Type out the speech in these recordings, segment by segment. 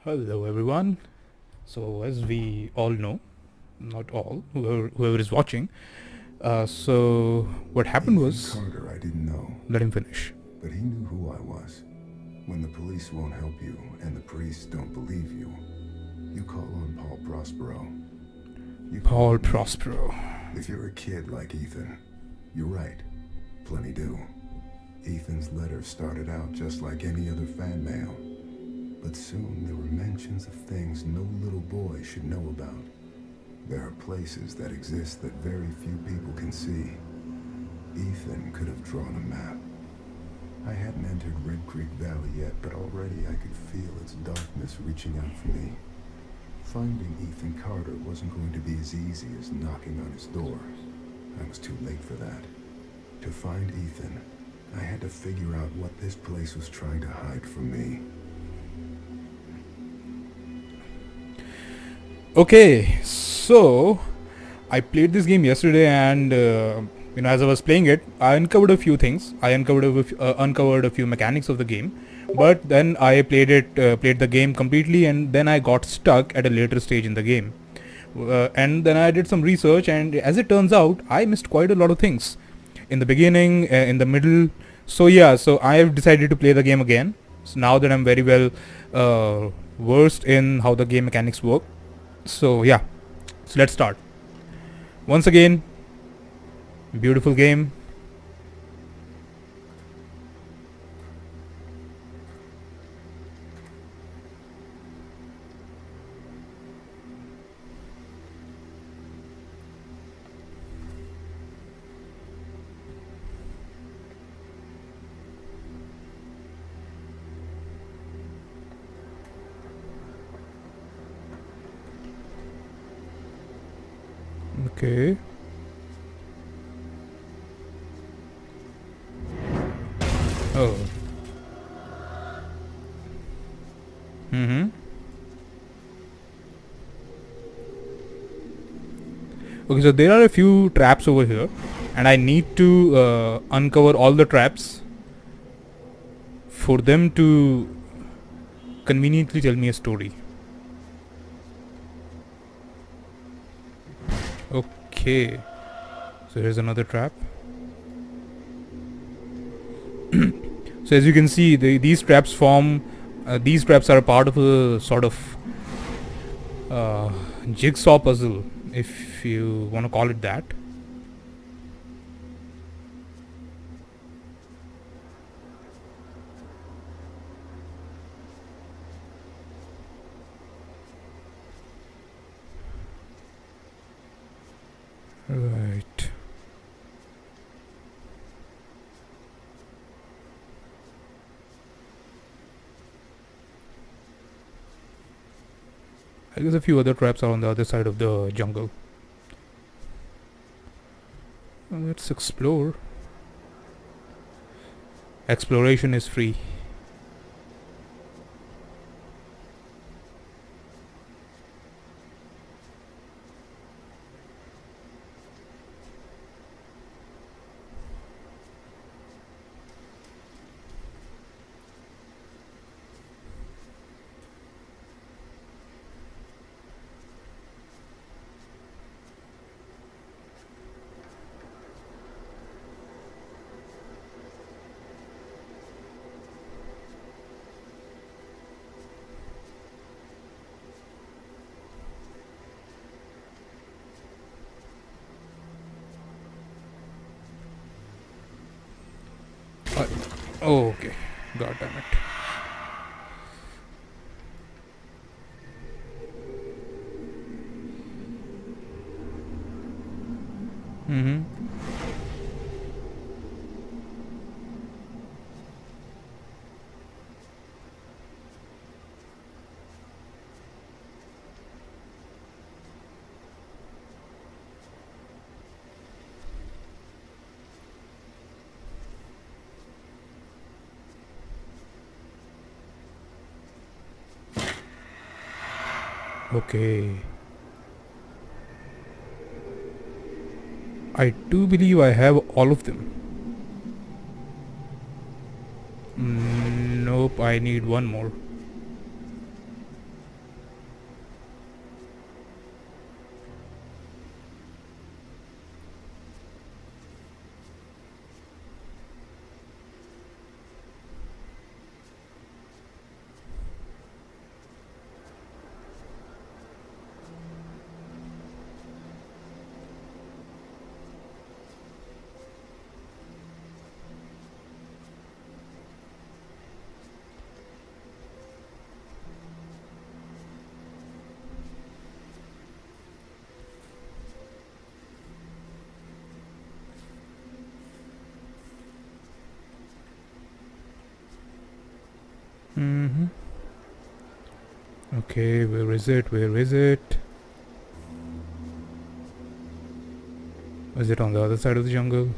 Hello, everyone. So, as we all know, not all, whoever is watching, what happened Ethan was, Carter, I didn't know, let him finish. but he knew who I was. When the police won't help you and the priests don't believe you, you call on Paul Prospero. You call Paul on me. Prospero. If you're a kid like Ethan, you're right. Plenty do. Ethan's letter started out just like any other fan mail. But soon there were mentions of things no little boy should know about. There are places that exist that very few people can see. Ethan could have drawn a map. I hadn't entered Red Creek Valley yet, but already I could feel its darkness reaching out for me. Finding Ethan Carter wasn't going to be as easy as knocking on his door. I was too late for that. To find Ethan, I had to figure out what this place was trying to hide from me. Okay, so I played this game yesterday, and as I was playing it, I uncovered a few things. I uncovered a few mechanics of the game, but then I played the game completely, and then I got stuck at a later stage in the game. And then I did some research, and as it turns out, I missed quite a lot of things in the beginning, in the middle. So I have decided to play the game again. So now that I'm very well versed in how the game mechanics work, so let's start. Once again, beautiful game. Okay. Oh. Mm-hmm. Okay, so there are a few traps over here, and I need to uncover all the traps for them to conveniently tell me a story. Okay. So here's another trap. So as you can see, these traps form. These traps are a part of a sort of uh, jigsaw puzzle, if you want to call it that. Right. I guess a few other traps are on the other side of the jungle. Let's explore. Exploration is free. Uh, oh, okay. God damn it. Mm-hmm. Okay. I do believe I have all of them. Nope, I need one more. Mm-hmm. Okay, where is it? Where is it? Is it on the other side of the jungle?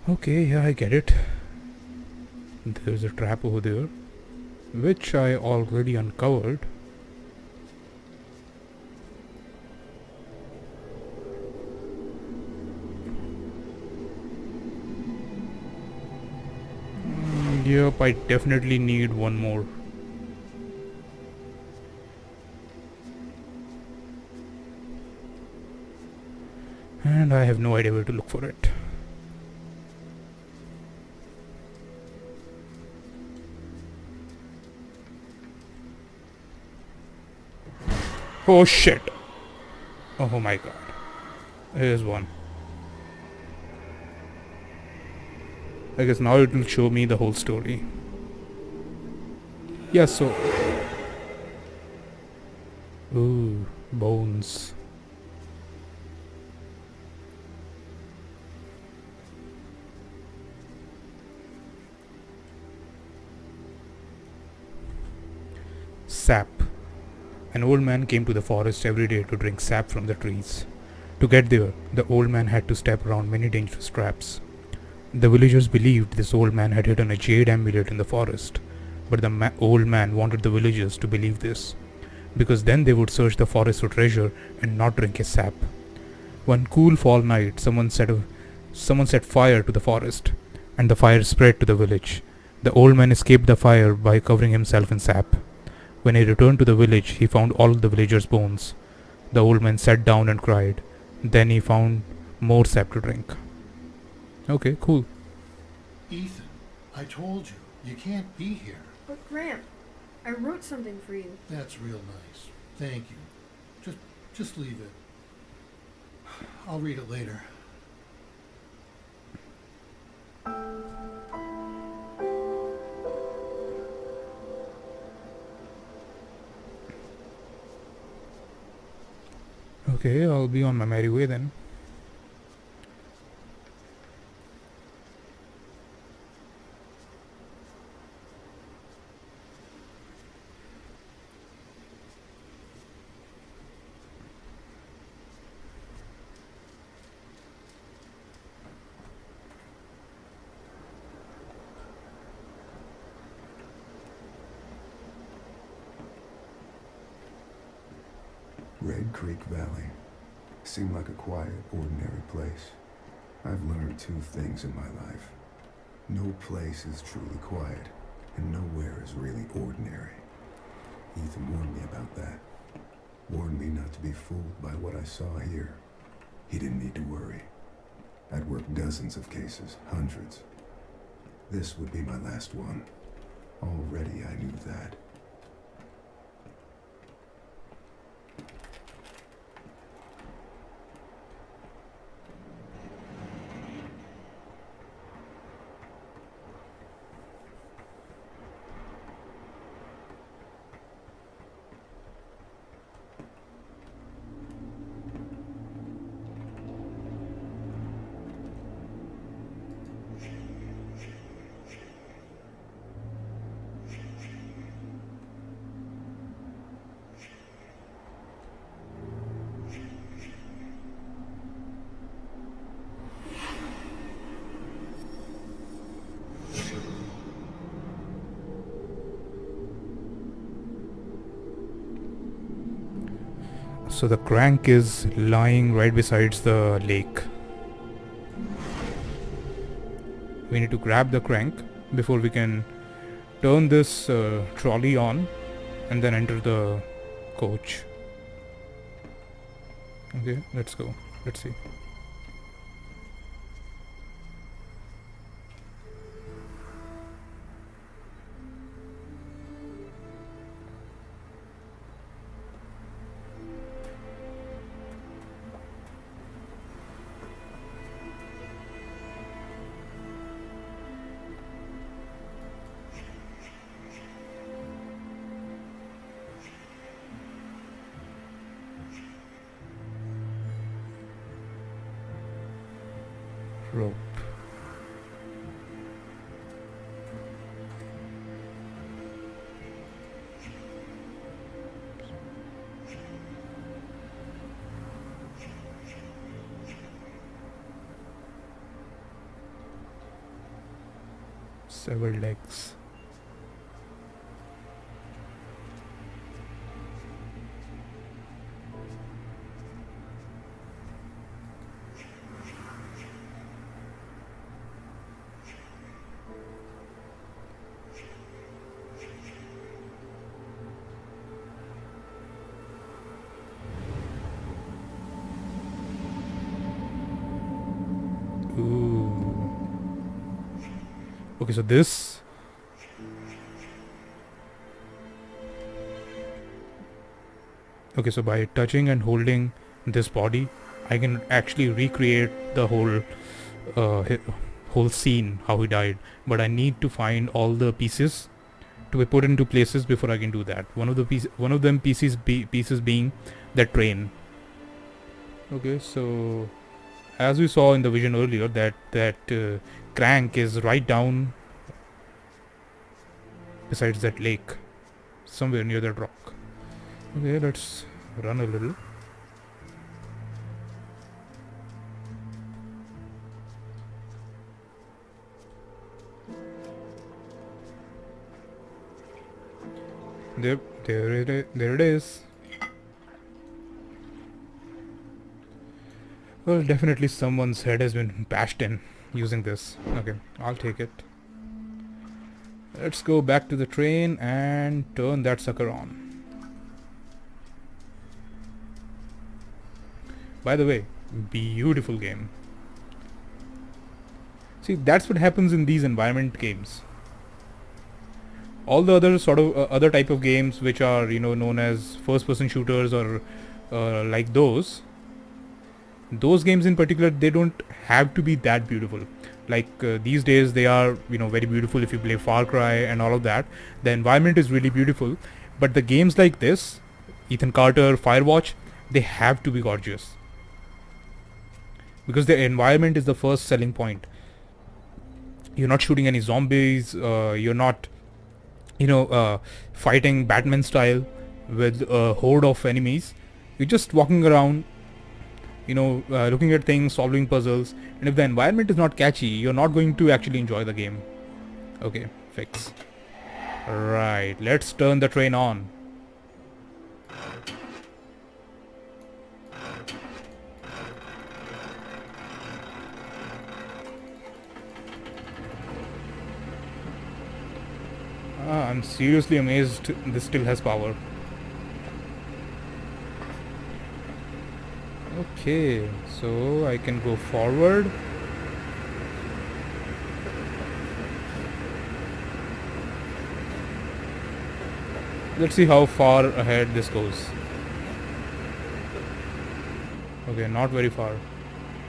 Okay, yeah, I get it. There's a trap over there, which I already uncovered. Yep, I definitely need one more. And I have no idea where to look for it. Oh shit! Oh my god. Here's one. I guess now it will show me the whole story. Yeah, so. Ooh, bones. Sap. An old man came to the forest every day to drink sap from the trees. To get there, the old man had to step around many dangerous traps. The villagers believed this old man had hidden a jade amulet in the forest, but the old man wanted the villagers to believe this, because then they would search the forest for treasure and not drink his sap. One cool fall night, someone set fire to the forest, and the fire spread to the village. The old man escaped the fire by covering himself in sap. When he returned to the village, he found all the villagers' bones. The old man sat down and cried. Then he found more sap to drink. Okay, cool. Ethan, I told you, you can't be here. But Graham, I wrote something for you. That's real nice. Thank you. Just leave it. I'll read it later. Okay, I'll be on my merry way then. Red Creek Valley seemed like a quiet, ordinary place. I've learned two things in my life. No place is truly quiet, and nowhere is really ordinary. Ethan warned me about that. Warned me not to be fooled by what I saw here. He didn't need to worry. I'd worked dozens of cases, hundreds. This would be my last one. Already I knew that. So the crank is lying right besides the lake. We need to grab the crank before we can turn this trolley on and then enter the coach. Okay, let's go. Let's see. Rope. Severed legs. Ooh. Okay, so this. Okay, so by touching and holding this body, I can actually recreate the whole scene how he died. But I need to find all the pieces to be put into places before I can do that. One of them pieces being the train. Okay, so as we saw in the vision earlier, that crank is right down besides that lake, somewhere near that rock. Okay, let's run a little. There it is. Well, definitely someone's head has been bashed in using this. Okay, I'll take it. Let's go back to the train and turn that sucker on. By the way, beautiful game. See, that's what happens in these environment games. All the other sort of other type of games which are known as first person shooters or like those games in particular, they don't have to be that beautiful. Like these days they are very beautiful. If you play Far Cry and all of that, the environment is really beautiful. But the games like this, Ethan Carter, Firewatch, they have to be gorgeous because the environment is the first selling point. You're not shooting any zombies, you're not fighting Batman style with a horde of enemies. You're just walking around, looking at things, solving puzzles, and if the environment is not catchy, you're not going to actually enjoy the game. Okay, fix. Right, let's turn the train on. I'm seriously amazed this still has power. Okay, so I can go forward. Let's see how far ahead this goes. Okay, not very far.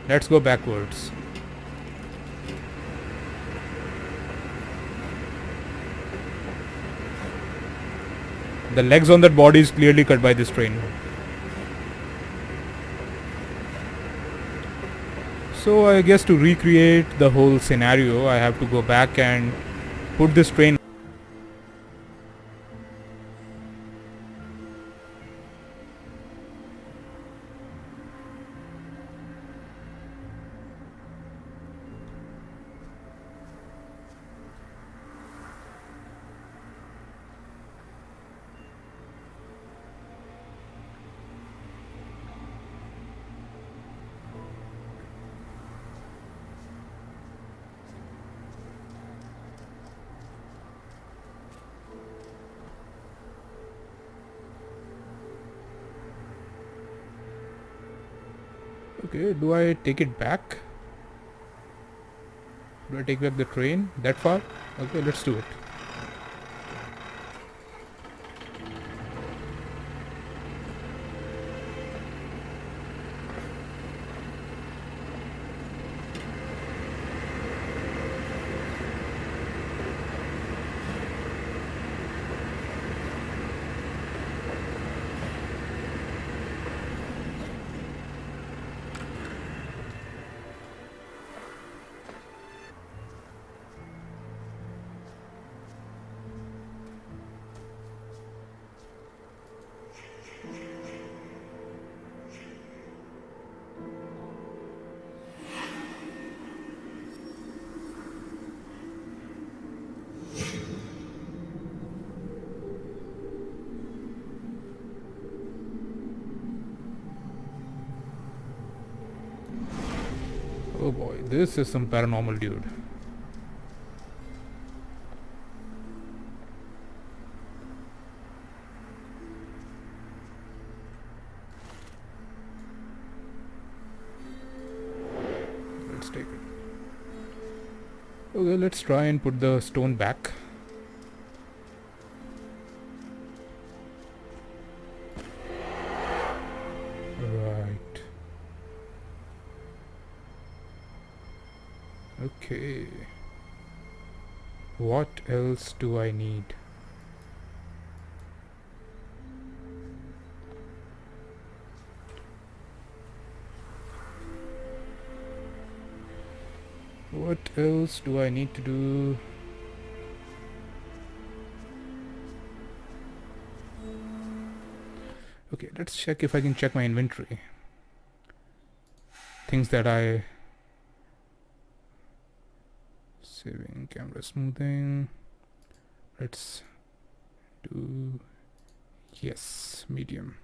Let's go backwards. The legs on that body is clearly cut by this train. So I guess to recreate the whole scenario, I have to go back and put this train. Okay, do I take it back? Do I take back the train that far? Okay, let's do it. Oh boy, this is some paranormal dude. Let's take it. Okay, let's try and put the stone back. Right. Okay. What else do I need? What else do I need to do? Okay, let's check if I can check my inventory. Things that I... Saving, camera smoothing. Let's do... Yes, medium.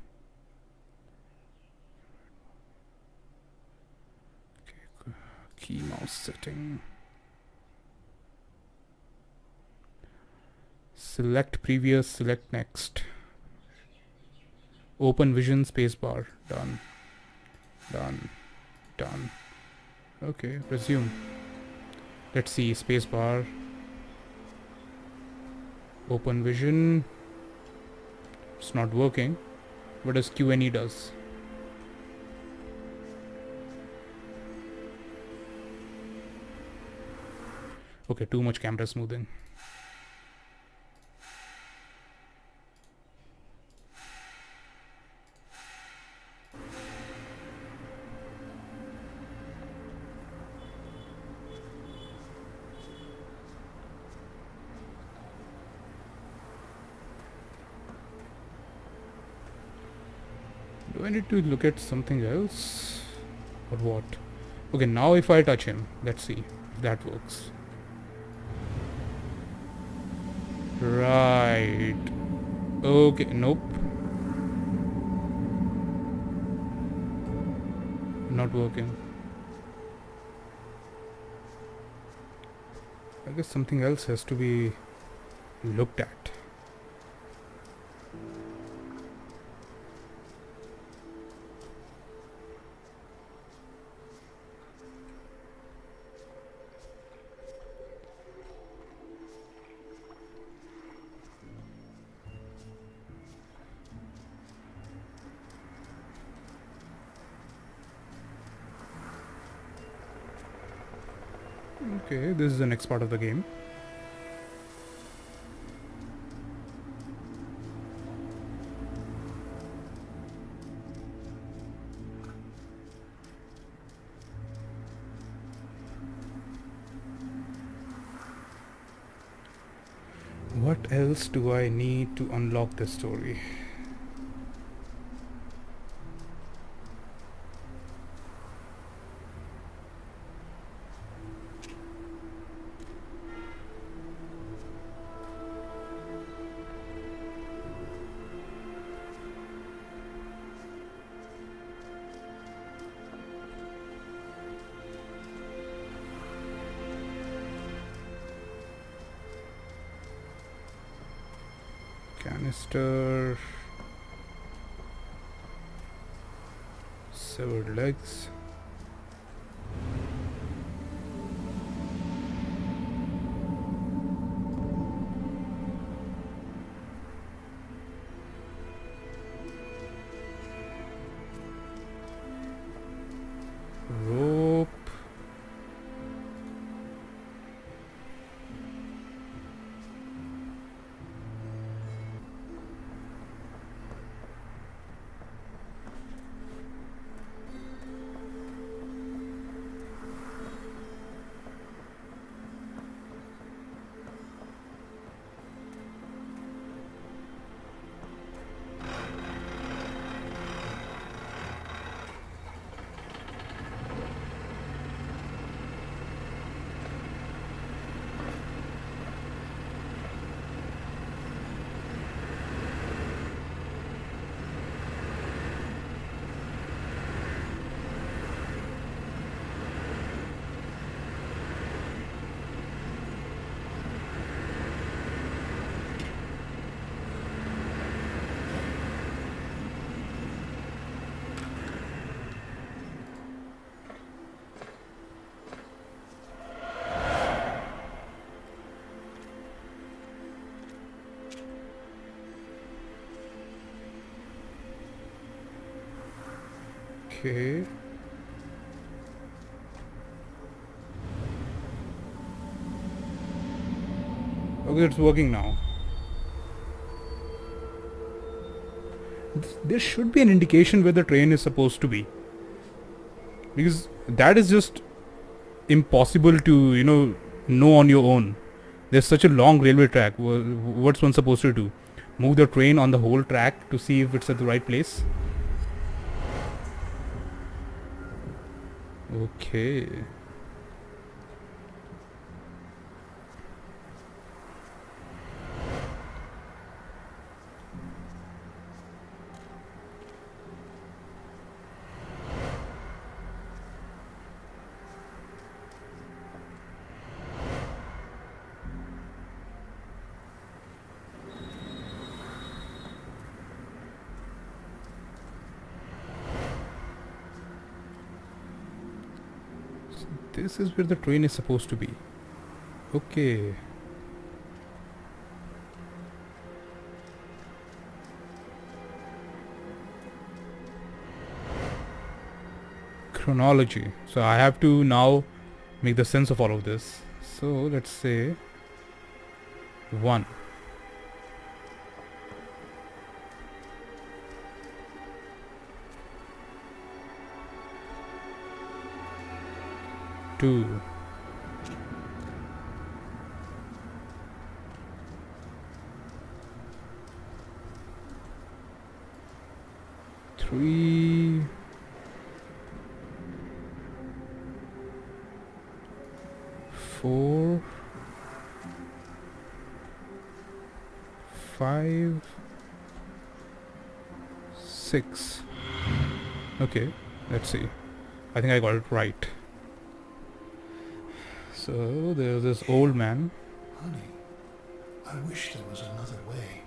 Okay, key mouse setting. Select previous, select next. Open vision spacebar. Done. Done. Done. Okay, resume. Let's see, spacebar. Open vision. It's not working. What does QNE does? Okay, too much camera smoothing. Do I need to look at something else? Or what? Okay, now if I touch him, let's see if that works. Right. Okay, nope. Not working. I guess something else has to be looked at. Okay, this is the next part of the game. What else do I need to unlock this story? Canister, severed legs. Rope. Okay. Okay, it's working now. There should be an indication where the train is supposed to be. Because that is just impossible to, know on your own. There's such a long railway track. What's one supposed to do? Move the train on the whole track to see if it's at the right place? Okay. This is where the train is supposed to be. Okay. Chronology. So I have to now make the sense of all of this. So let's say 1. Two. 3. 4. 5. 6. Okay, let's see. I think I got it right. So there's this old man. Honey, I wish there was another way.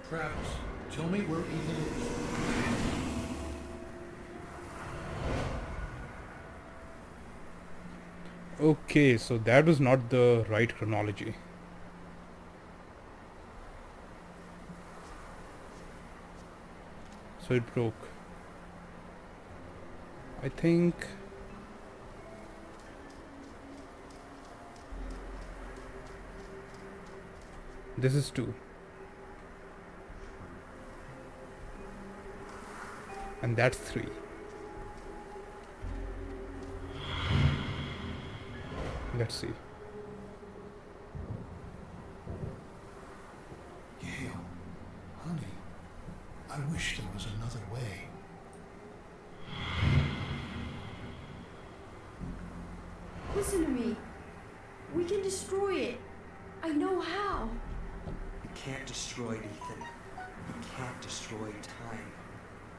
Travis, tell me where Ethan is. Okay, so that was not the right chronology. So it broke. I think this is 2. And that's 3. Let's see. Gail, honey, I wish there was another way. Listen to me. We can destroy it. I know how. You can't destroy it, Ethan. You can't destroy time.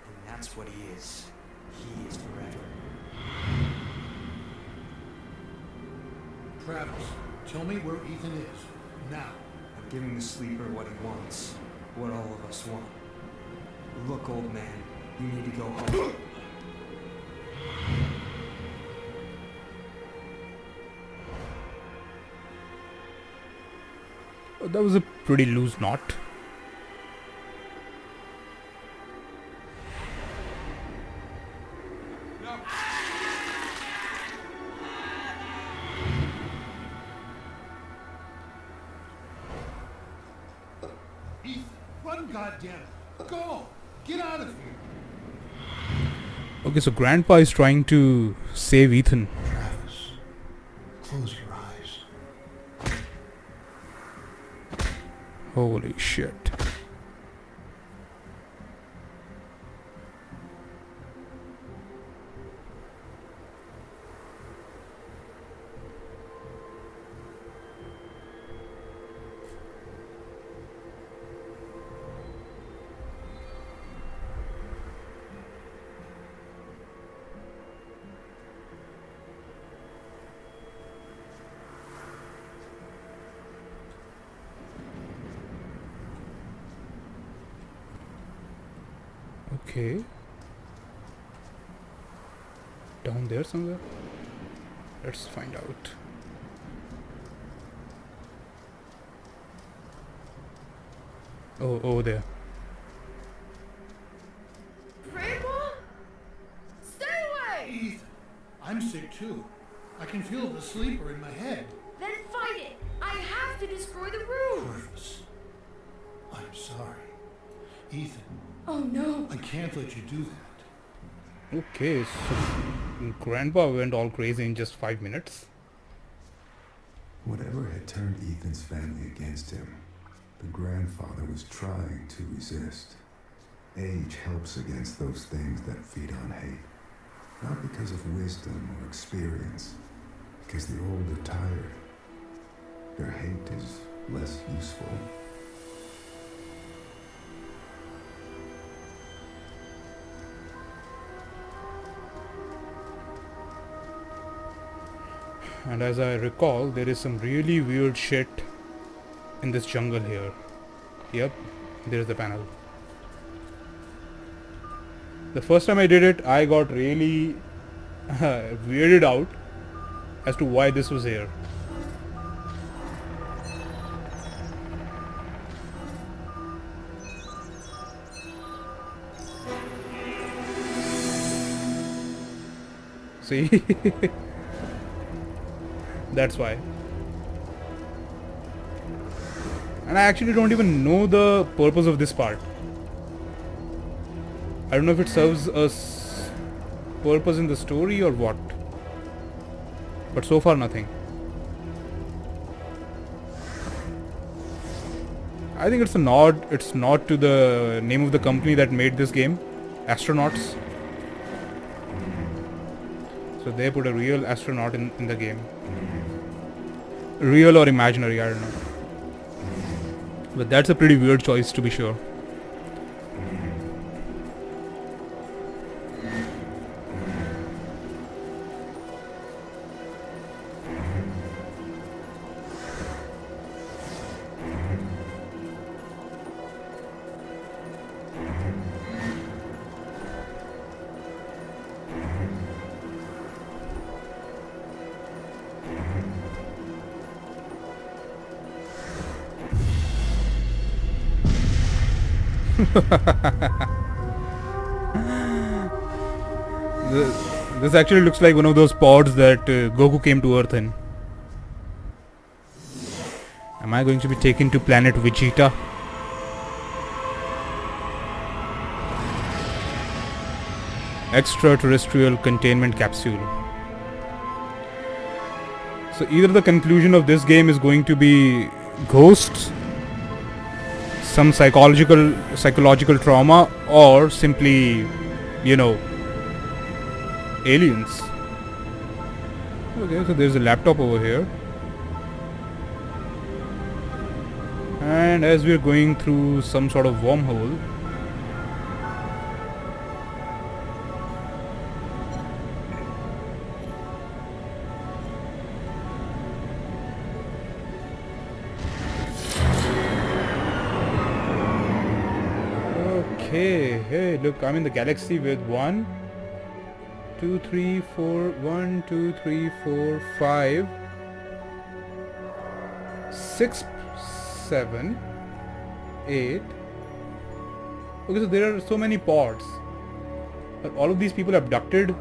And that's what he is. He is forever. Travis, tell me where Ethan is. Now. I'm giving the sleeper what he wants. What all of us want. Look, old man, you need to go home. That was a pretty loose knot. Ethan, run, goddammit. Go! Get out of here! Okay, so Grandpa is trying to save Ethan. Travis, close your eyes. Holy shit. Okay. Down there somewhere? Let's find out. Oh, over there. sick too. I can feel the sleeper in my head. Then fight it! I have to destroy the room! Purvis, I'm sorry. Ethan, Oh no! I can't let you do that. Okay, so Grandpa went all crazy in just 5 minutes. Whatever had turned Ethan's family against him, the grandfather was trying to resist. Age helps against those things that feed on hate. Not because of wisdom or experience, because the old are tired. Their hate is less useful. And as I recall, there is some really weird shit in this jungle here. Yep, there's the panel. The first time I did it, I got really weirded out as to why this was here. See? That's why. And I actually don't even know the purpose of this part. I don't know if it serves a purpose in the story or what. But so far nothing. I think it's a nod. It's nod to the name of the company that made this game, Astronauts. So they put a real astronaut in the game. Real or imaginary, I don't know. But that's a pretty weird choice to be sure. This actually looks like one of those pods that Goku came to Earth in. Am I going to be taken to planet Vegeta? Extraterrestrial containment capsule. So either the conclusion of this game is going to be ghosts, some psychological trauma, or simply, you know, aliens. Okay, so there's a laptop over here. And as we're going through some sort of wormhole, okay, hey, look, I'm in the galaxy with 1, 2, 3, 4, 1, 2, 3, 4, 5, 6, 7, 8. Okay, so there are so many pods. Are all of these people abducted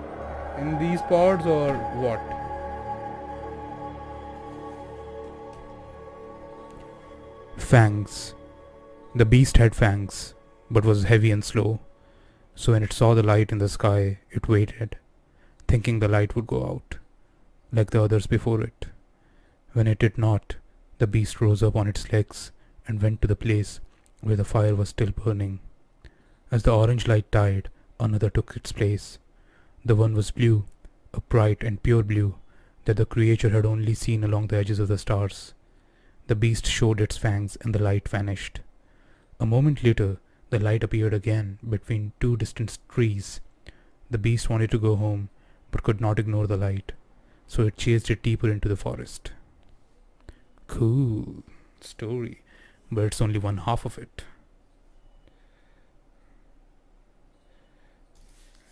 in these pods or what? Fangs. The beast had fangs, but was heavy and slow. So when it saw the light in the sky, it waited, thinking the light would go out, like the others before it. When it did not, the beast rose up on its legs and went to the place where the fire was still burning. As the orange light died, another took its place. The one was blue, a bright and pure blue that the creature had only seen along the edges of the stars. The beast showed its fangs and the light vanished. A moment later, the light appeared again between two distant trees. The beast wanted to go home, but could not ignore the light, so it chased it deeper into the forest. Cool story, but it's only one half of it.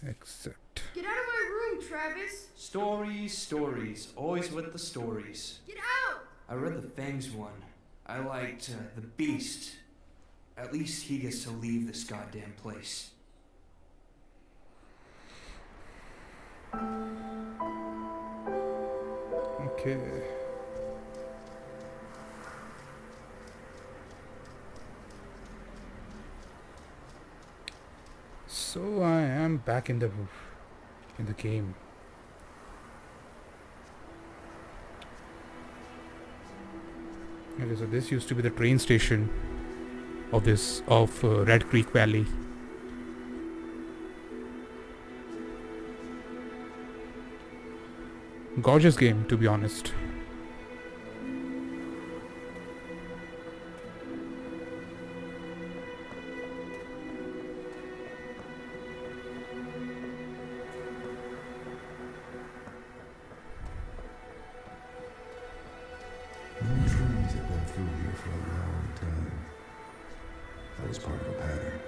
Except... Get out of my room, Travis! Stories. Always with the stories. Get out! I read the Fangs one. I liked the Beast. At least he gets to leave this goddamn place. Okay. So I am back in the game. Okay, so this used to be the train station of Red Creek Valley. Gorgeous game, to be honest. No trains have been through here for a long time. That was part of a pattern.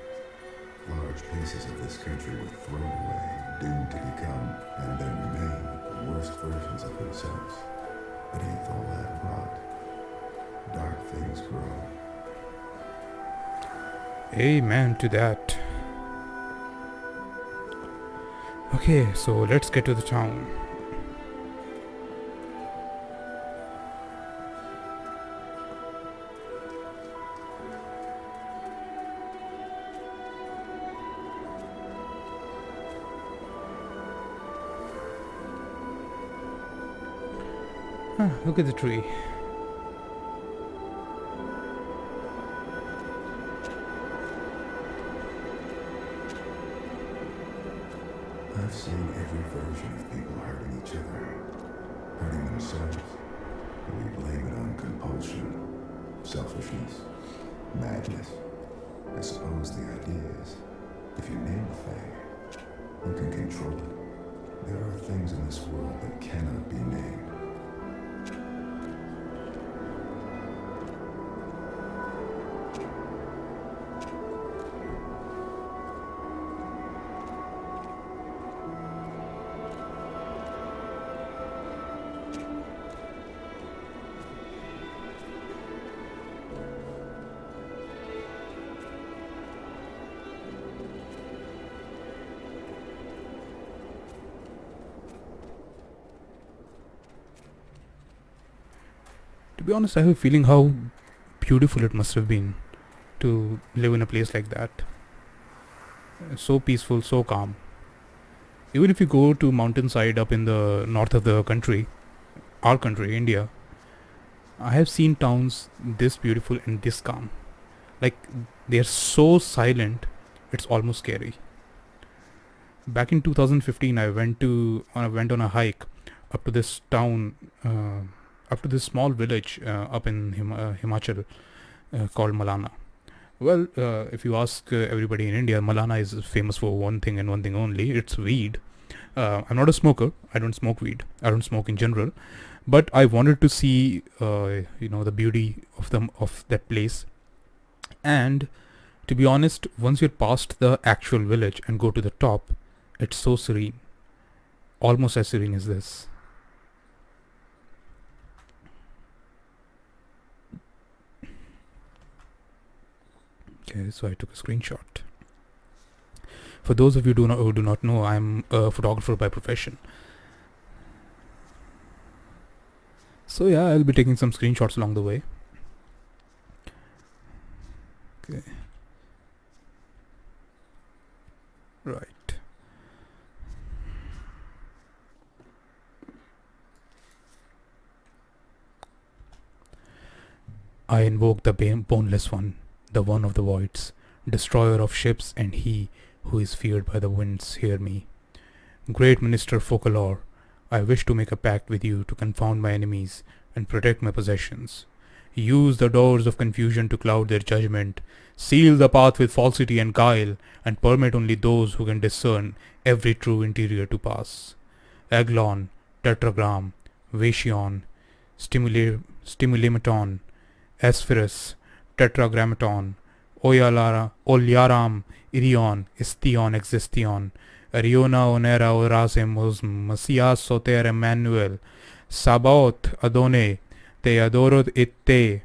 Large pieces of this country were thrown away, doomed to become, and then remain, the worst versions of themselves. Beneath all that rot, dark things grow. Amen to that. Okay, so let's get to the town. Look at the tree. I've seen every version of people hurting each other, hurting themselves. And we blame it on compulsion, selfishness, madness. I suppose the idea is, if you name a thing, you can control it. There are things in this world that cannot be named. To be honest, I have a feeling how beautiful it must have been to live in a place like that. So peaceful, so calm. Even if you go to mountainside up in the north of the country, our country, India, I have seen towns this beautiful and this calm. Like, they are so silent, it's almost scary. Back in 2015, I went on a hike up to this town, up to this small village up in Himachal called Malana. Well, if you ask everybody in India, Malana is famous for one thing and one thing only. It's weed. I'm not a smoker. I don't smoke weed. I don't smoke in general. But I wanted to see, the beauty of that place. And to be honest, once you're past the actual village and go to the top, it's so serene. Almost as serene as this. Okay, so I took a screenshot. For those of you who do not know, I'm a photographer by profession. So yeah, I'll be taking some screenshots along the way. Okay. Right. I invoke the boneless one, the one of the voids, destroyer of ships, and he who is feared by the winds, hear me. Great Minister Focolor, I wish to make a pact with you to confound my enemies and protect my possessions. Use the doors of confusion to cloud their judgment, seal the path with falsity and guile, and permit only those who can discern every true interior to pass. Aglon, Tetragram, Vachion, Stimulamaton, Asphyrus, Tetragrammaton, Olyaram, Irion, Istion, Existion, Ariona, Onera, Orasem, Messias, Soter, Emmanuel, Sabaoth, Adone, Te adorod et te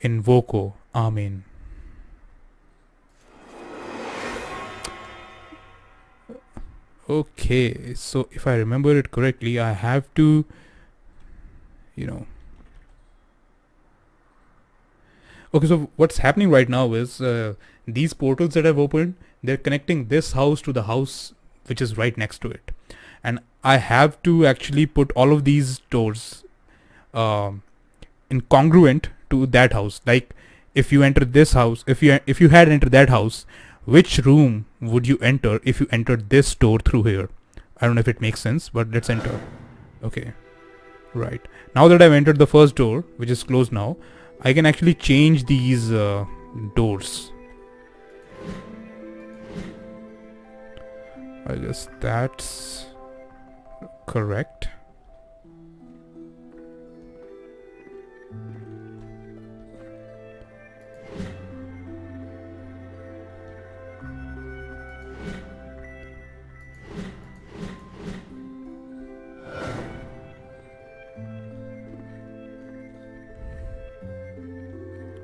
invoco. Amen. Okay, so if I remember it correctly, I have to you know. Okay, so what's happening right now is these portals that I've opened, they're connecting this house to the house which is right next to it, and I have to actually put all of these doors um, incongruent to that house. Like, if you enter this house, if you had entered that house, which room would you enter if you entered this door through here? I don't know if it makes sense, but let's enter. Okay, right. Now that I've entered the first door, which is closed now, I can actually change these doors. I guess that's correct.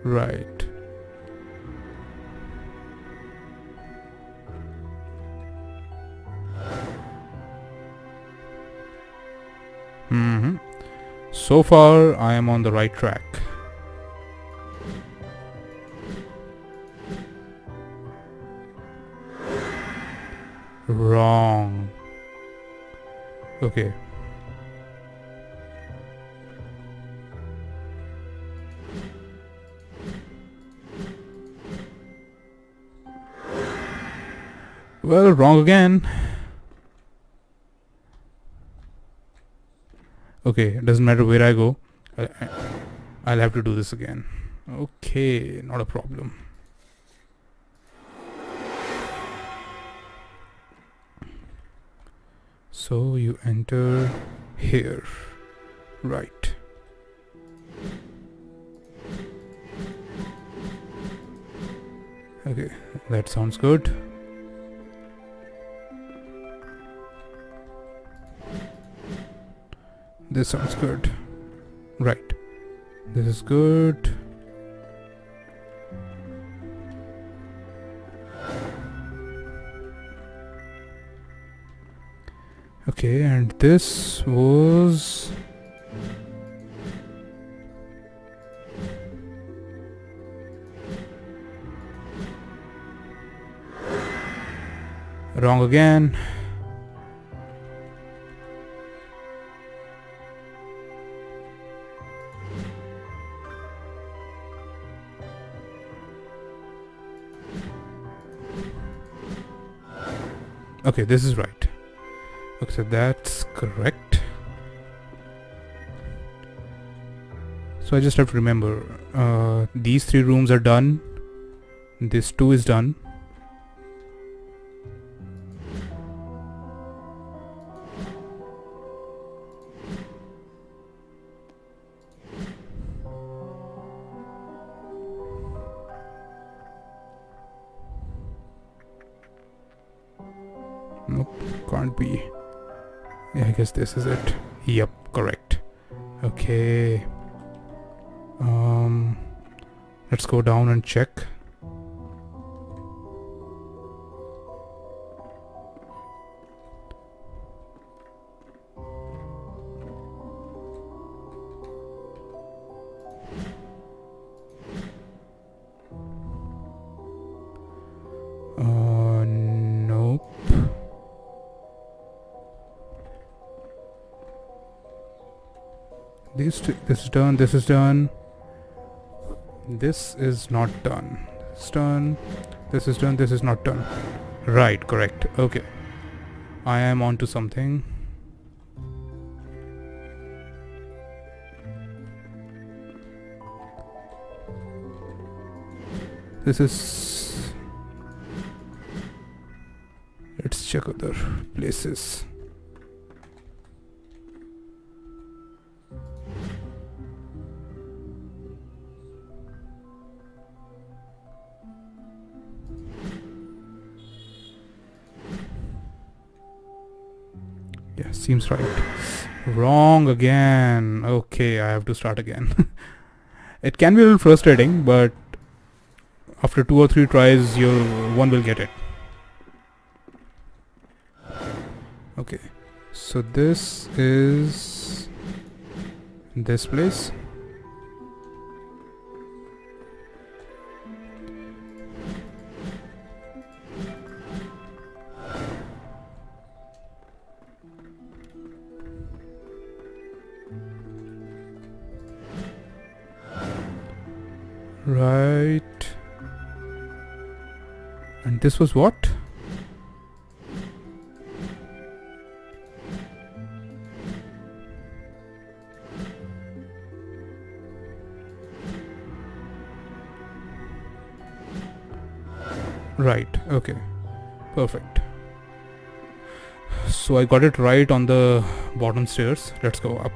Right. So far, I am on the right track. Wrong. Okay. Well, wrong again. Okay, it doesn't matter where I go. I'll have to do this again. Okay, not a problem. So you enter here. Right. Okay, that sounds good. This sounds good. Right. This is good. Okay, and this was... wrong again. Okay, this is right. Okay, so that's correct. So I just have to remember, these 3 rooms are done. This 2 is done. Nope, can't be. Yeah, I guess this is it. Yep, correct. Okay. Let's go down and check. Nope. This is done. This is done. This is not done. This is done. This is done. This is not done. Right, correct. Okay. I am onto something. This is... let's check other places. Yeah, seems right. Wrong again. Okay, I have to start again. It can be a little frustrating, but after 2 or 3 tries, one will get it. Okay, so this is This place. Right. And this was what? Right, okay. Perfect. So I got it right on the bottom stairs. Let's go up.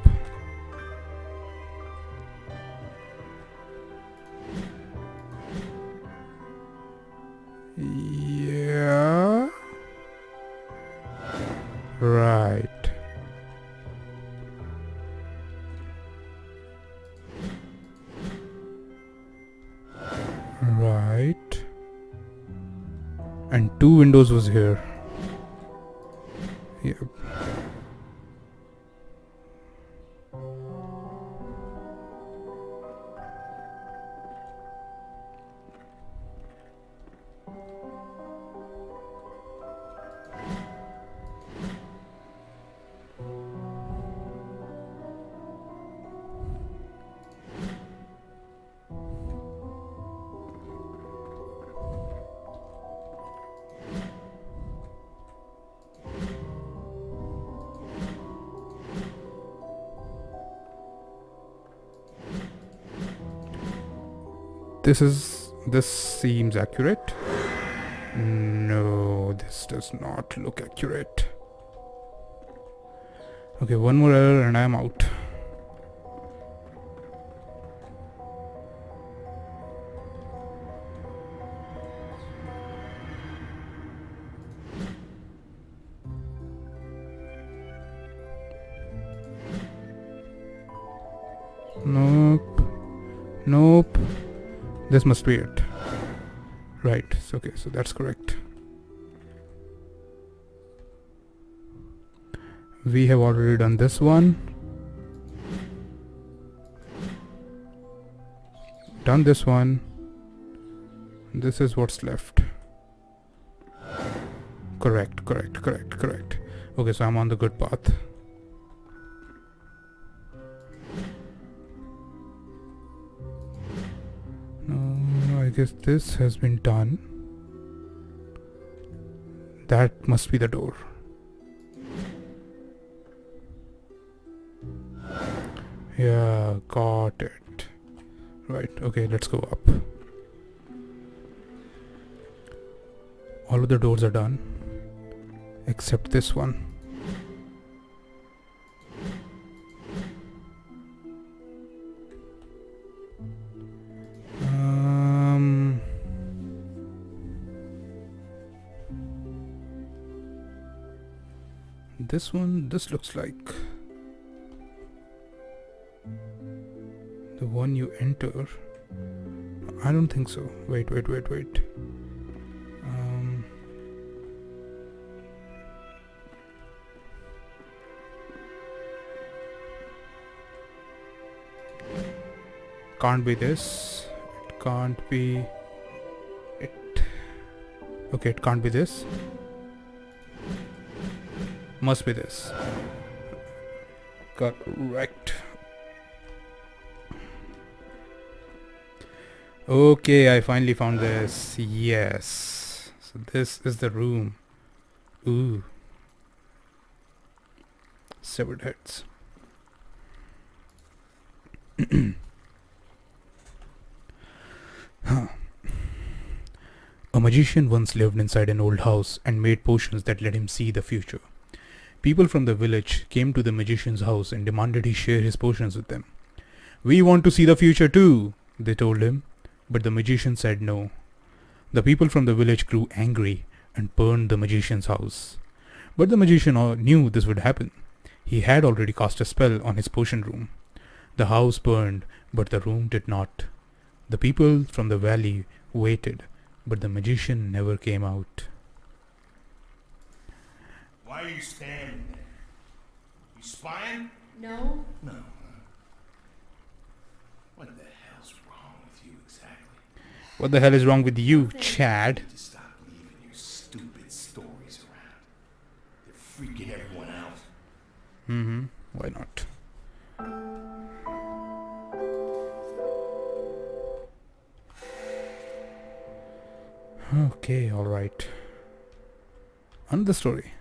Yeah. Right. Right. And 2 windows was here. Yep. This seems accurate. No, this does not look accurate. Okay, one more error and I am out. Nope. Nope. This must be it. Right. So, okay, so that's correct. We have already done this one. Done this one. This is what's left. Correct. Okay, so I'm on the good path. No, I guess this has been done. That must be the door. Yeah, got it. Right, okay, let's go up. All of the doors are done except this one. This looks like the one you enter. I don't think so. Wait. Can't be this. It can't be it. Okay, it can't be this. Must be this. Correct. Okay, I finally found this. Yes. So this is the room. Ooh. Severed heads. Huh. A magician once lived inside an old house and made potions that let him see the future. People from the village came to the magician's house and demanded he share his potions with them. "We want to see the future too," they told him, but the magician said no. The people from the village grew angry and burned the magician's house. But the magician knew this would happen. He had already cast a spell on his potion room. The house burned, but the room did not. The people from the valley waited, but the magician never came out. Why are you standing there? You spying? No? No. What the hell's wrong with you exactly? What the hell is wrong with you, Chad? You need to stop leaving your stupid stories around. They're freaking everyone out. Mm-hmm. Why not? Okay, alright. Another story.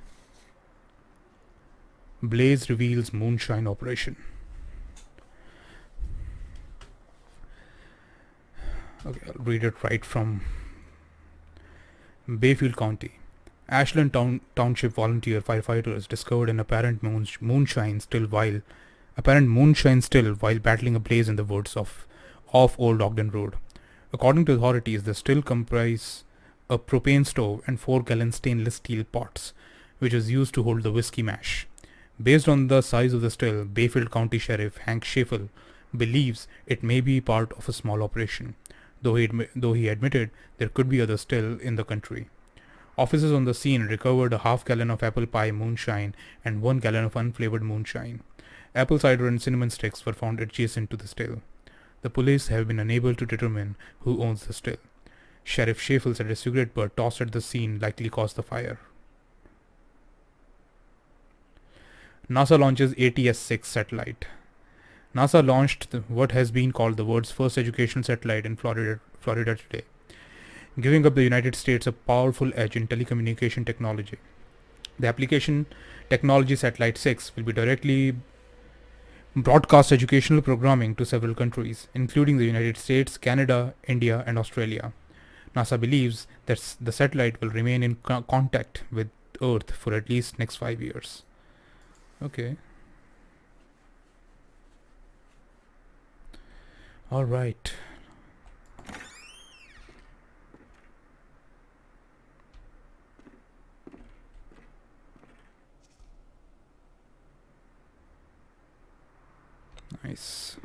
Blaze reveals moonshine operation. Okay, I'll read it right from Bayfield County. Ashland Township volunteer firefighters discovered an apparent moonshine still while battling a blaze in the woods off Old Ogden Road. According to authorities, the still comprise a propane stove and 4-gallon stainless steel pots, which was used to hold the whiskey mash. Based on the size of the still, Bayfield County Sheriff Hank Schaeffel believes it may be part of a small operation, though he admitted there could be other still in the country. Officers on the scene recovered a half-gallon of apple pie moonshine and 1 gallon of unflavored moonshine. Apple cider and cinnamon sticks were found adjacent to the still. The police have been unable to determine who owns the still. Sheriff Schaeffel said a cigarette butt tossed at the scene likely caused the fire. NASA launches ATS-6 satellite. NASA launched what has been called the world's first educational satellite in Florida today, giving up the United States a powerful edge in telecommunication technology. The application technology Satellite 6 will be directly broadcast educational programming to several countries, including the United States, Canada, India, and Australia. NASA believes that the satellite will remain in contact with Earth for at least next 5 years. Okay. All right. Nice.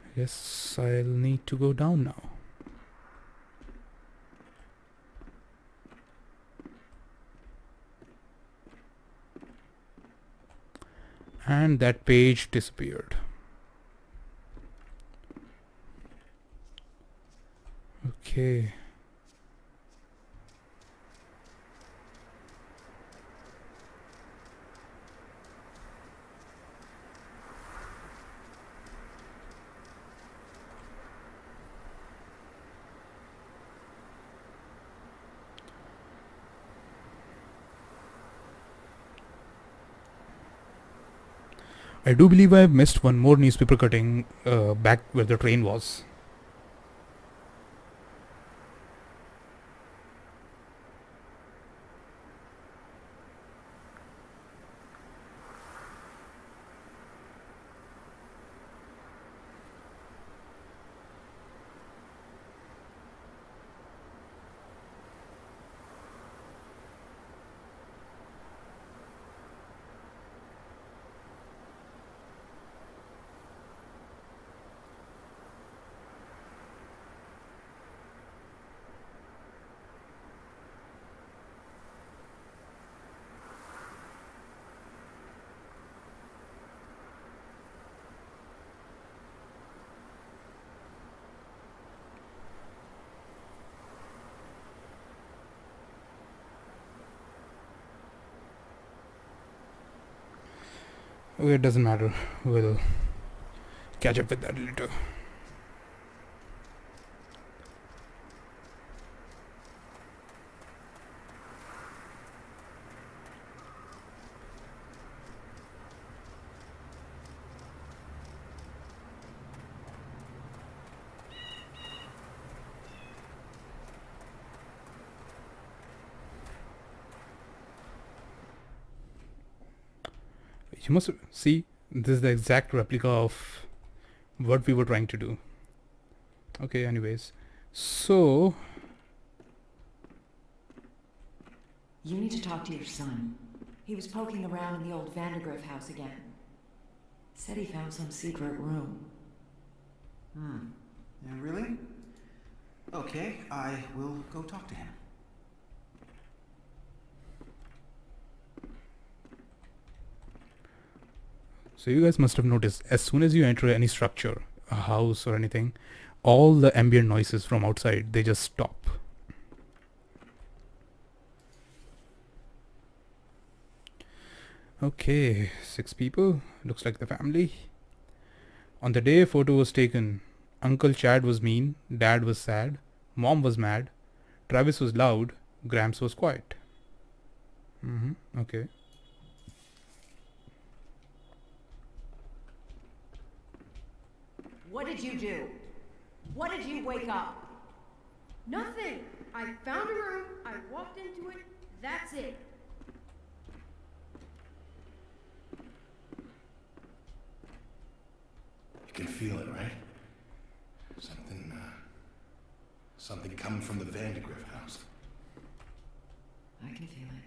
I guess I'll need to go down now. And that page disappeared. Okay. I do believe I missed one more newspaper cutting back where the train was. Okay, it doesn't matter. We'll catch up with that later. You must see, this is the exact replica of what we were trying to do. Okay, anyways. So, You need to talk to your son. He was poking around in the old Vandergriff house again. Said he found some secret room. Yeah, really? Okay, I will go talk to him. So you guys must have noticed, as soon as you enter any structure, a house or anything, all the ambient noises from outside, they just stop. Okay, 6 people. Looks like the family. On the day a photo was taken, Uncle Chad was mean, Dad was sad, Mom was mad, Travis was loud, Gramps was quiet. Okay. What did you do? What did you wake up? Nothing. I found a room, I walked into it, that's it. You can feel it, right? Something coming from the Vandergrift house. I can feel it.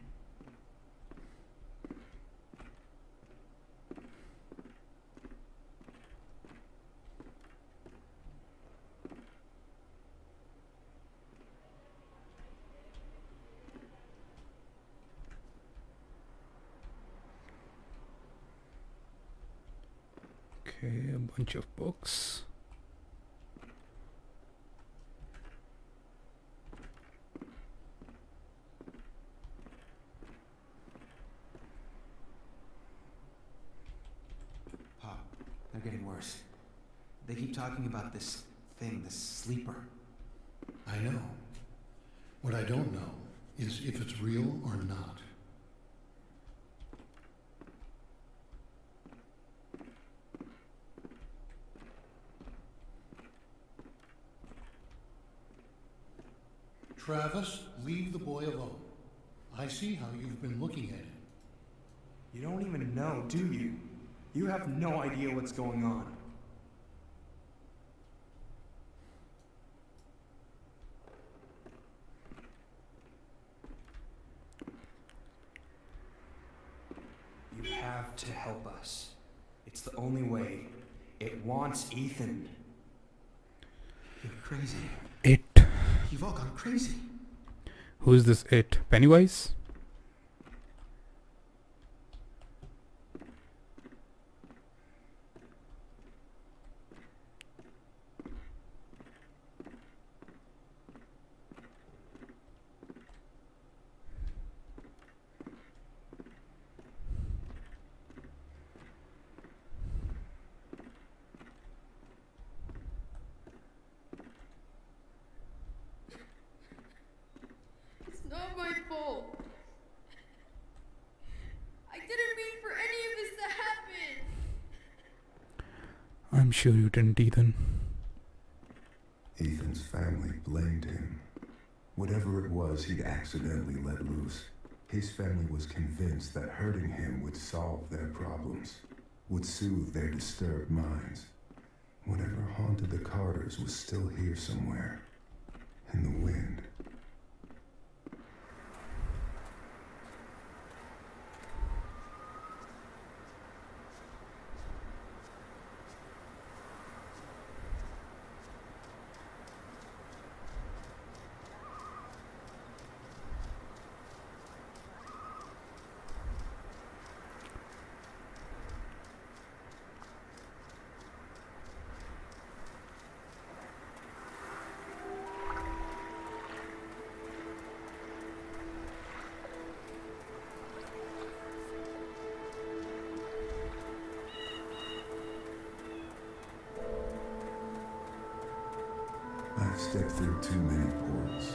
Okay, a bunch of books. Pop, they're getting worse. They keep talking about this thing, this sleeper. I know. What I don't know is if it's real or not. Travis, leave the boy alone. I see how you've been looking at him. You don't even know, do you? You have no idea what's going on. You have to help us. It's the only way. It wants Ethan. You're crazy. It. You've all gone crazy. Who is this it? Pennywise? It's not my fault. I didn't mean for any of this to happen. I'm sure you didn't, Ethan. Ethan's family blamed him. Whatever it was he'd accidentally let loose, his family was convinced that hurting him would solve their problems, would soothe their disturbed minds. Whatever haunted the Carters was still here somewhere, in the wind. I've stepped through too many portals,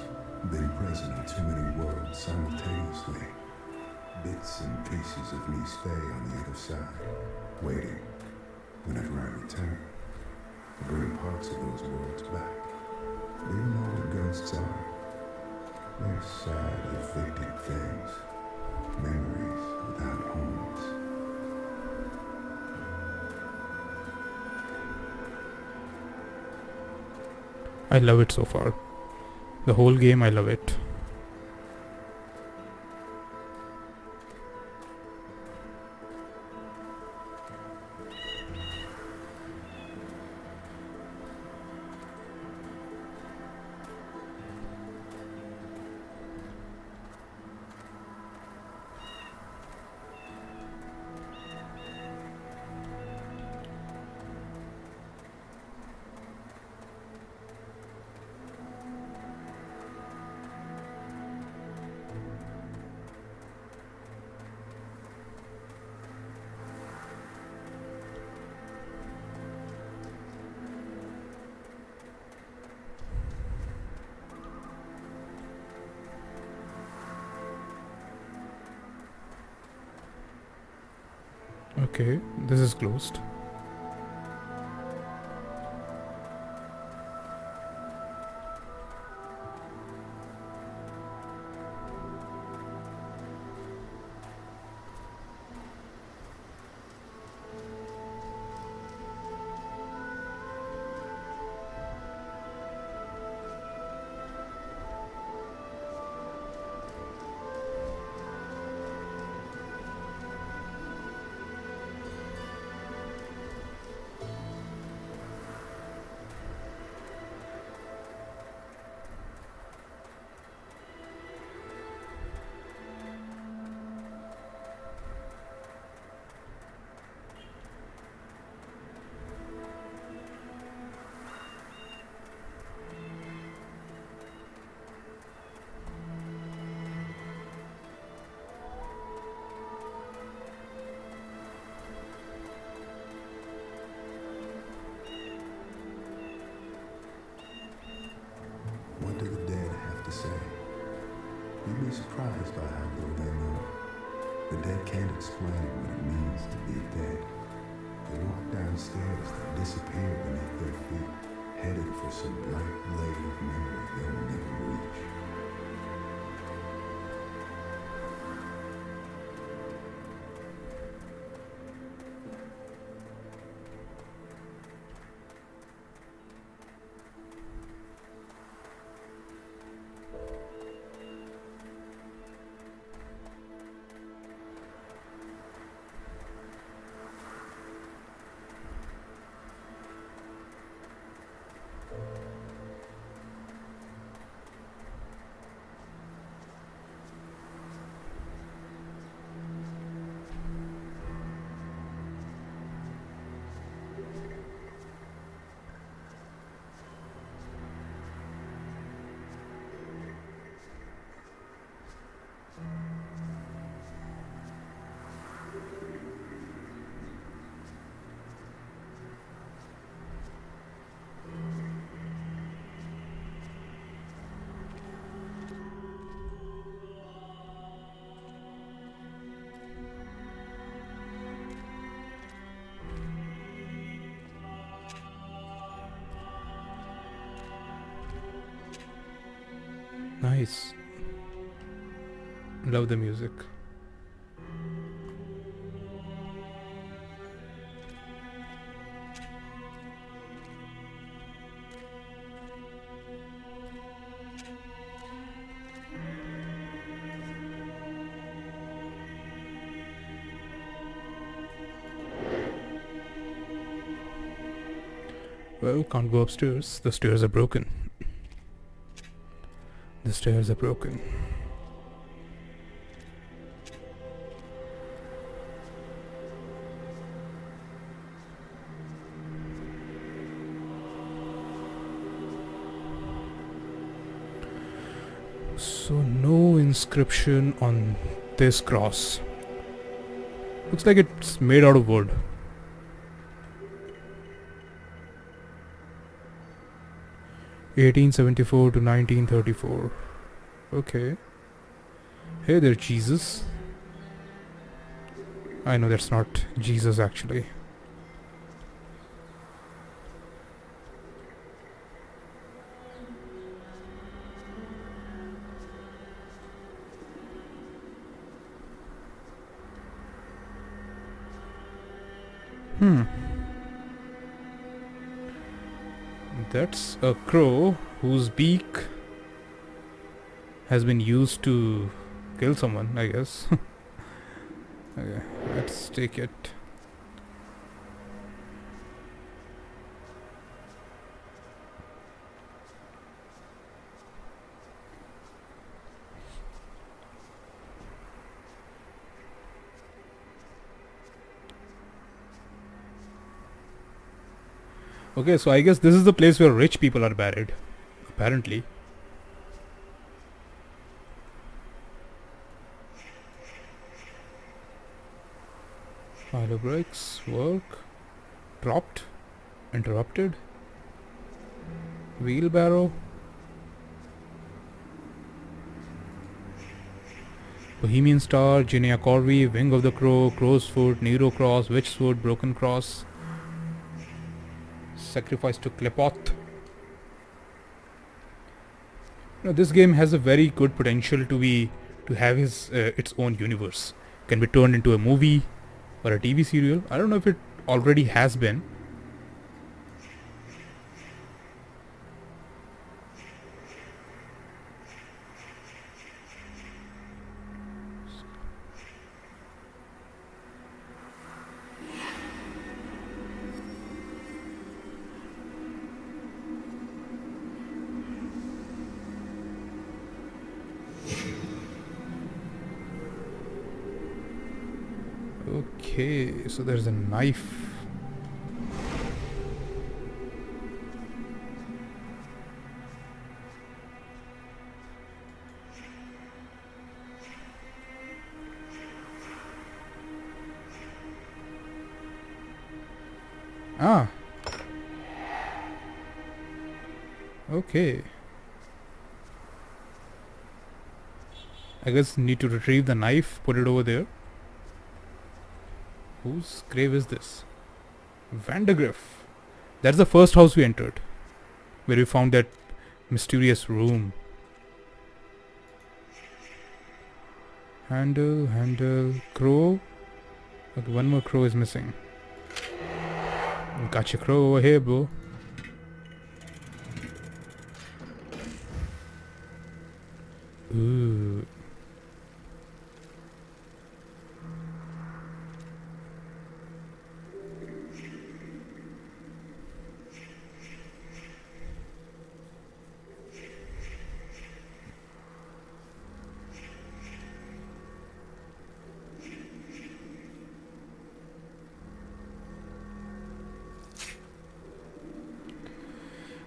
been present in too many worlds simultaneously. Bits and pieces of me stay on the other side, waiting. Whenever I return, I bring parts of those worlds back. Do you know what ghosts are? They're sad, evicted things. Memories without homes. I love it so far. The whole game, I love it. Okay, this is closed. What do the dead have to say? You'd be surprised by how little they know. The dead can't explain what it means to be dead. They walk downstairs that disappear beneath their feet, headed for some bright blade of memory they'll never reach. Nice. Love the music. Well, can't go upstairs. The stairs are broken. The stairs are broken. So no inscription on this cross. Looks like it's made out of wood. (1874 to 1934). Okay. Hey there, Jesus. I know that's not Jesus actually. That's a crow whose beak has been used to kill someone, I guess. Okay, let's take it. Okay, so I guess this is the place where rich people are buried, apparently. Hollow bricks, work, dropped, interrupted, wheelbarrow. Bohemian Star, Ginia Corvi, Wing of the Crow, Crow's Foot, Nero Cross, Witch's Foot, Broken Cross, Sacrifice to Klepoth. This game has a very good potential to have its own universe. Can be turned into a movie or a TV serial. I don't know if it already has been. Okay, so there's a knife. Ah. Okay. I guess need to retrieve the knife, put it over there. Whose grave is this? Vandergriff. That's the first house we entered, where we found that mysterious room. Handle, crow. Okay, one more crow is missing. Gotcha, crow over here, bro. Ooh.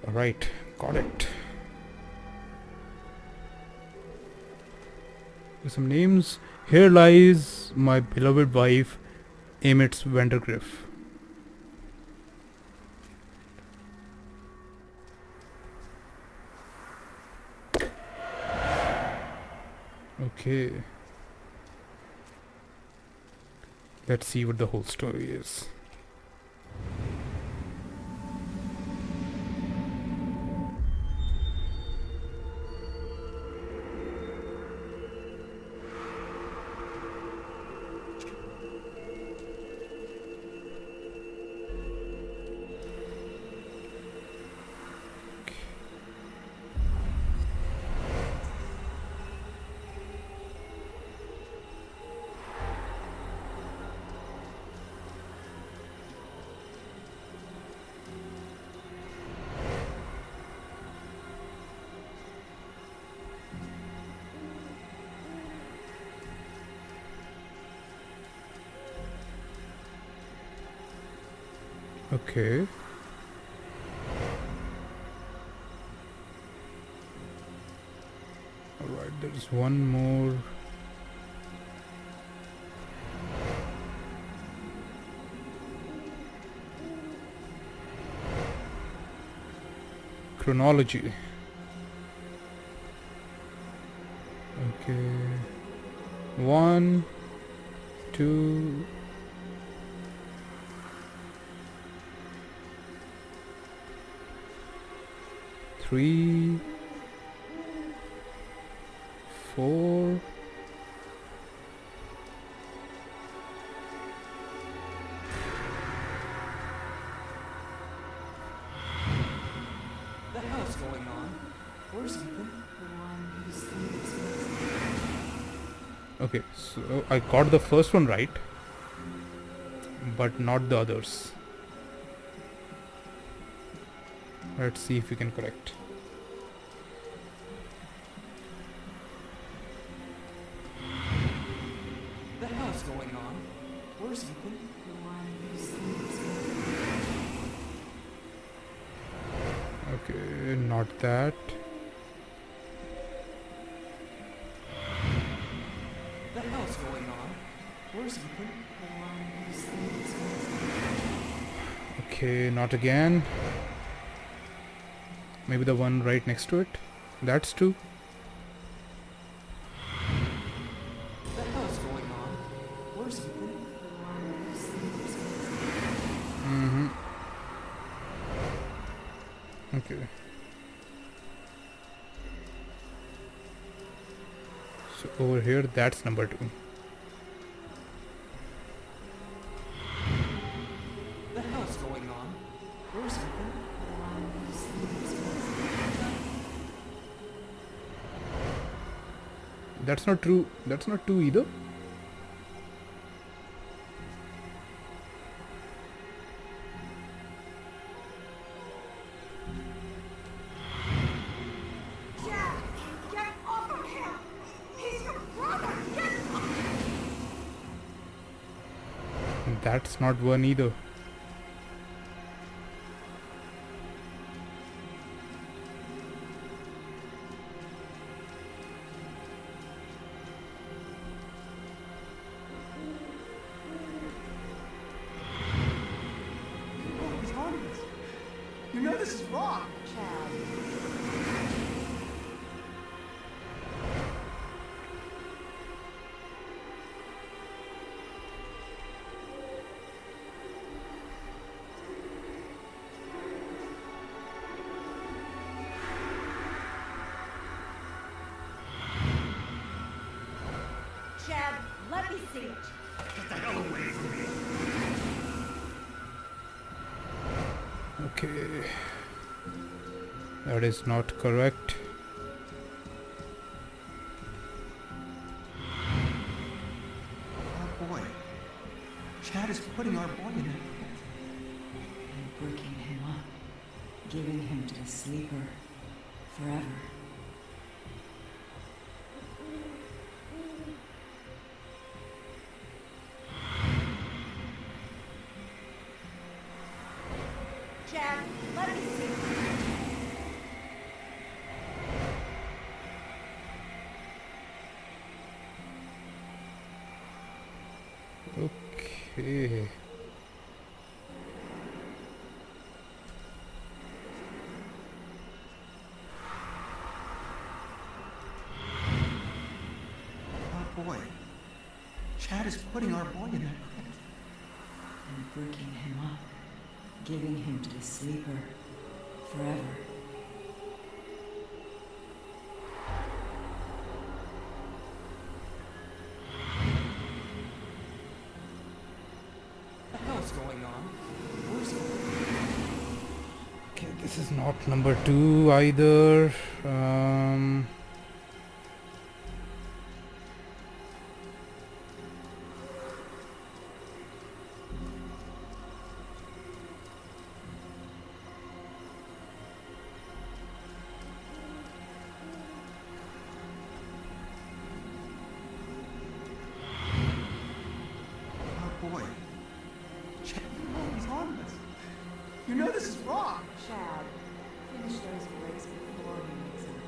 Alright, got it. Some names. Here lies my beloved wife, Amit's Vandergriff. Okay. Let's see what the whole story is. Okay. Alright, there's one more. Chronology. Okay. 1, 2. 3, 4. The hell's going on? Where's Ethan? Okay, so I got the first one right, but not the others. Let's see if we can correct. The hell's going on? Where's Ethan? Okay, not that. The hell's going on? Where's Ethan? Okay, not again. Maybe the one right next to it. That's 2. Okay. So over here, that's number 2. The hell's going on? Where's Ethan? The one who sleeps must That's not true. That's not 2 either. Jack, get off of him! He's your brother! Get off! That's not 1 either. He's harmless. You know this is wrong. Chad. Chad, let me see it. Get the hell away from me. Okay. That is not correct. Our boy. Chad is putting our boy in a pit. And breaking him up. Giving him to the sleeper. Forever. Chad, let me see it. Okay. Our boy. Chad is putting our boy in that pit. And breaking him up. Giving him to the sleeper. Forever. What the hell's going on? Where's Ethan? Okay, this is not number 2 either. Our boy. Chad, he's harmless. You know this is wrong. Chad. Finish those bricks before he makes them.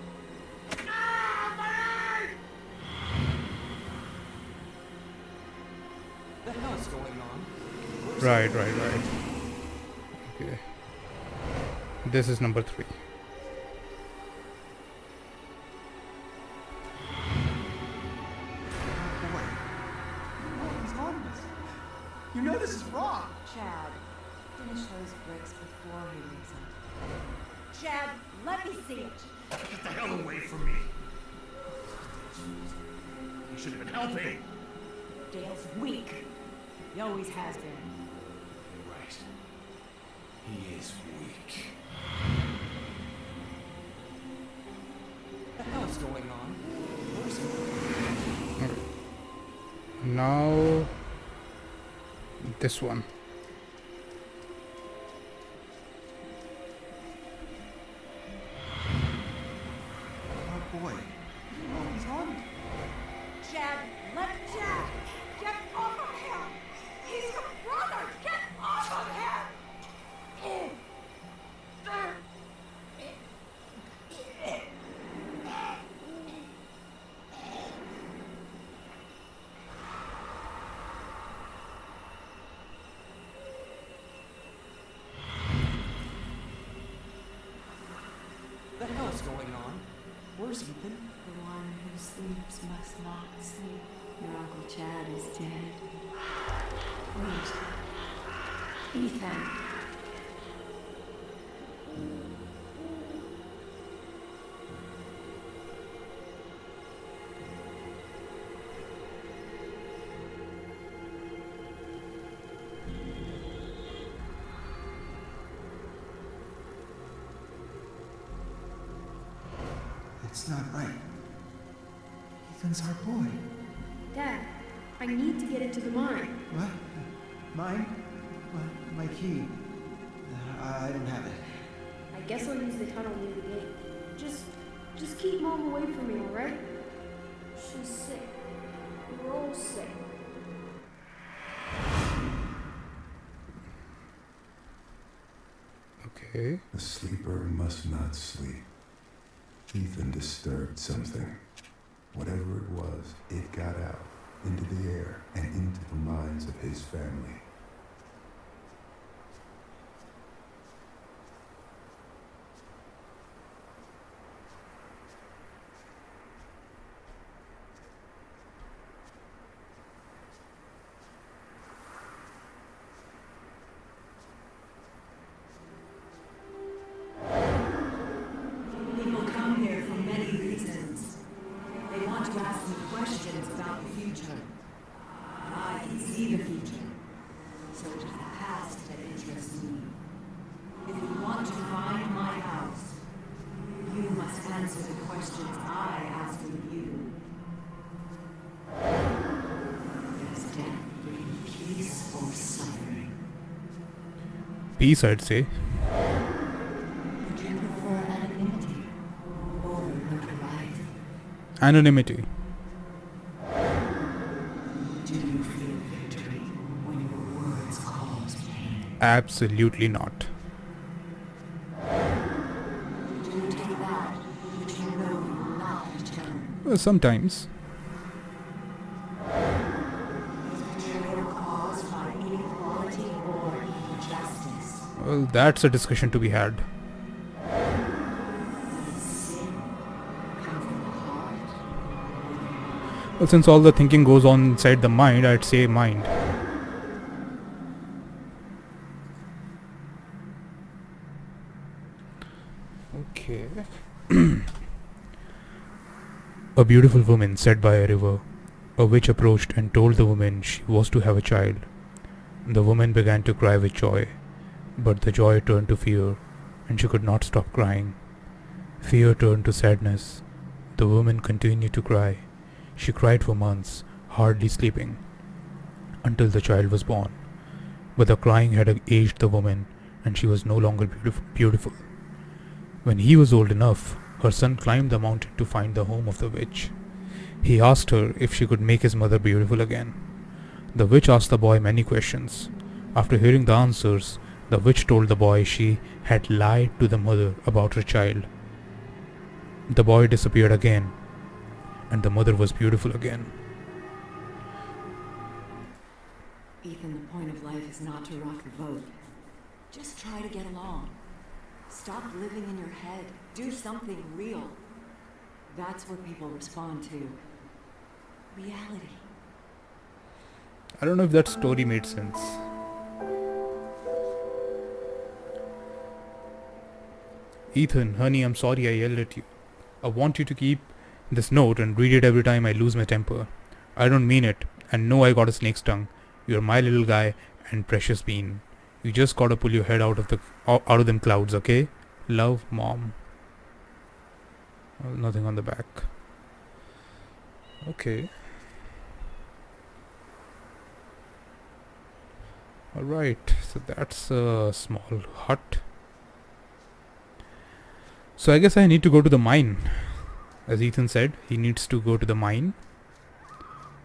The hell's going on? Where's Right. Okay. This is number 3. Our boy. He's harmless. You know this is wrong. Chad. Finish those bricks before he makes them. Chad, let me see it. Get the hell away from me. You should have been helping. Dale's weak. He always has been. You're right. He is weak. What the hell's going on? Where's Ethan? Now this one. Our boy. He's harmless. Chad, let Jack get off of him! He's your brother! Get off of him! The hell's going on? Where's Ethan? The one who sleeps must not sleep. Your Uncle Chad is dead. Wait. Ethan. It's not right. Ethan's our boy. Dad, I need to get into the mine. What? Mine? My key. I don't have it. I guess I'll use the tunnel near the gate. Just keep Mom away from me, alright? She's sick. We're all sick. Okay. The sleeper must not sleep. Ethan disturbed something. Whatever it was, it got out, into the air, and into the minds of his family. People come here for many reasons. They want to ask me questions about the future. I can see the future. So it is the past that interests me. If you want to find my house, you must answer the questions I ask of you. Does death bring peace or suffering? Peace, I'd say. Would you prefer anonymity or notoriety? Anonymity. Do you feel victory when your words cause pain? Absolutely not. Do you take that which you know you will not return? Well, sometimes. Is betrayal caused by inequality or injustice? Well, that's a discussion to be had. Does sin come from the heart? Well, since all the thinking goes on inside the mind, I'd say mind. Okay. A beautiful woman sat by a river. A witch approached and told the woman she was to have a child. The woman began to cry with joy, but the joy turned to fear, and she could not stop crying. Fear turned to sadness. The woman continued to cry. She cried for months, hardly sleeping, until the child was born. But the crying had aged the woman, and she was no longer beautiful. When he was old enough, her son climbed the mountain to find the home of the witch. He asked her if she could make his mother beautiful again. The witch asked the boy many questions. After hearing the answers, the witch told the boy she had lied to the mother about her child. The boy disappeared again, and the mother was beautiful again. Ethan, the point of life is not to rock the boat. Just try to get along. Stop living in your head. Do something real. That's what people respond to. Reality. I don't know if that story made sense. Ethan, honey, I'm sorry I yelled at you. I want you to keep this note and read it every time I lose my temper. I don't mean it, and no, I got a snake's tongue. You're my little guy and precious bean. You just gotta pull your head out of them clouds, okay? Love, Mom. Well, nothing on the back. Okay. Alright, so that's a small hut. So I guess I need to go to the mine. As Ethan said, he needs to go to the mine.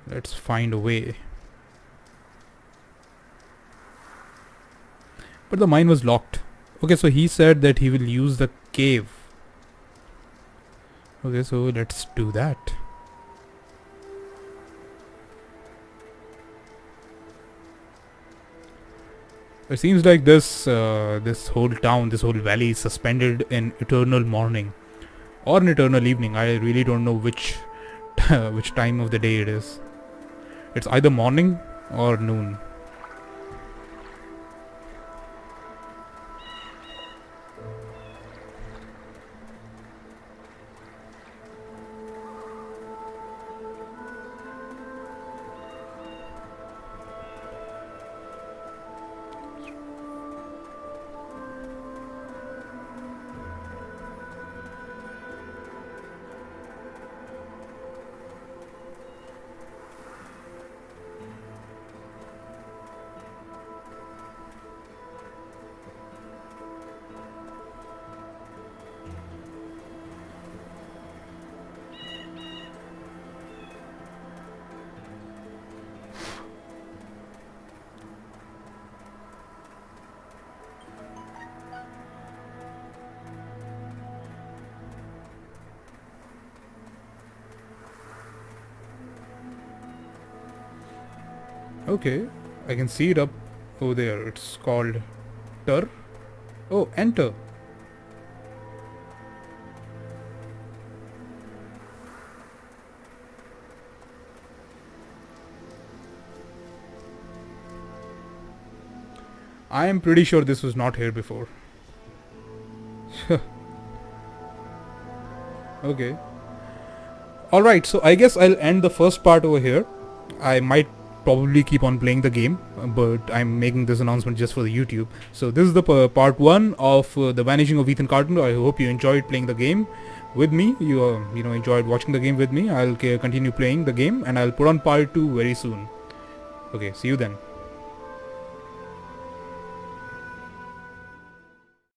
Let's find a way. But the mine was locked. Okay, so he said that he will use the cave. Okay, so let's do that. It seems like this whole town, this whole valley is suspended in eternal morning or an eternal evening. I really don't know which which time of the day it is. It's either morning or noon. Okay, I can see it up over there. It's called Tur. Oh, enter. I am pretty sure this was not here before. Okay. Alright, so I guess I'll end the first part over here. I might probably keep on playing the game, but I'm making this announcement just for the YouTube. So this is the part 1 of the Vanishing of Ethan Carter. I hope you enjoyed playing the game with me. You know, enjoyed watching the game with me. I'll continue playing the game and I'll put on part 2 very soon. Okay, see you then.